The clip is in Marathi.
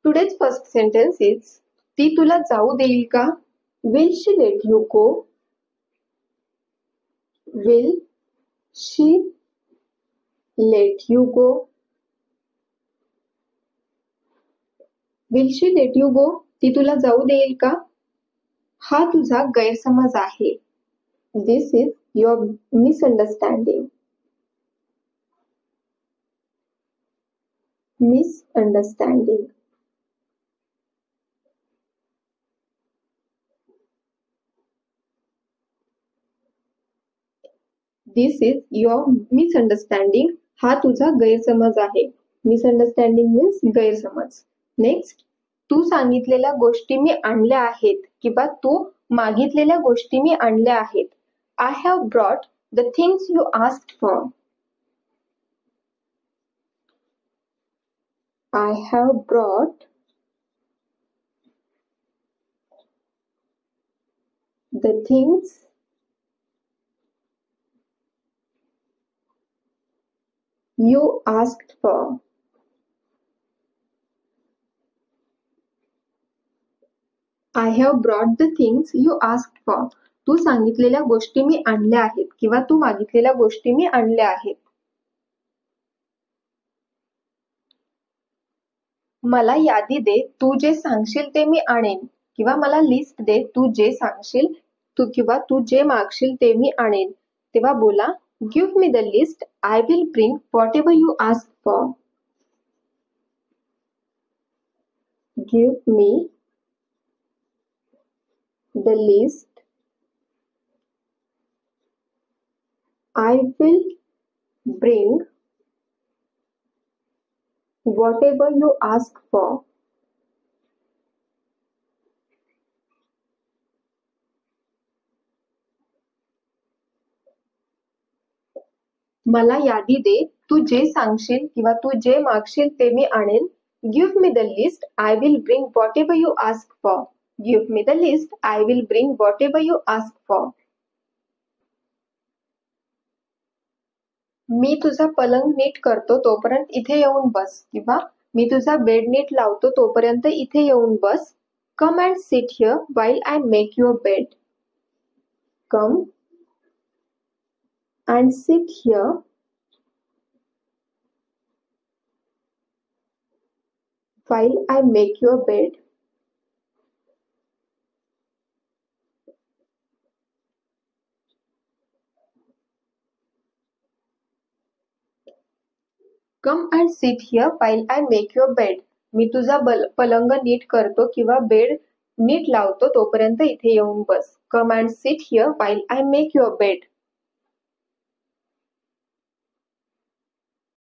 Today's first sentence is ती तुला जाऊ देईल का? Will she let you go? Will she let you go? Will she let you go? ती तुला जाऊ देईल का? हा तुझा गैरसमज आहे. This is your misunderstanding. Misunderstanding. This is your misunderstanding. हा तुझा गैरसमज आहे. Misunderstanding means गैरसमज. Next, तू सांगितलेल्या गोष्टी मी आणल्या आहेत किंवा तू मागितलेल्या गोष्टी मी आणल्या आहेत. I have brought the things you asked for. I have brought the things you asked for. I have brought the things you asked for. तू सांगितलेल्या गोष्टी मी आणल्या आहेत किंवा तू मागितलेल्या गोष्टी मी आणल्या आहेत. मला यादी दे, तू जे सांगशील ते मी आणेन किंवा मला लिस्ट दे, तू जे सांगशील तू जे मागशील ते मी आणेन. तेव्हा बोला, give me the list, I will bring what ever you ask for. Give me the list, I will bring whatever you ask for. मला यादी दे, तू जे सांगशील किंवा तू जे मागशील ते मी आणेन. Give me the list, I will bring what ever you ask for. Give me the list, I will bring whatever you ask for. मी तुझा पलंग नीट करतो तोपर्यंत इथे येऊन बस किंवा मी तुझा बेड नीट लावतो तोपर्यंत इथे येऊन बस. Come and sit here while I make your bed. Come and sit here while I make your bed. Come and sit here while I make your bed. मी तुझा पलंग नीट करतो किंवा बेड नीट लावतो तोपर्यंत इथे येऊन बस. Come and sit here while I make your bed.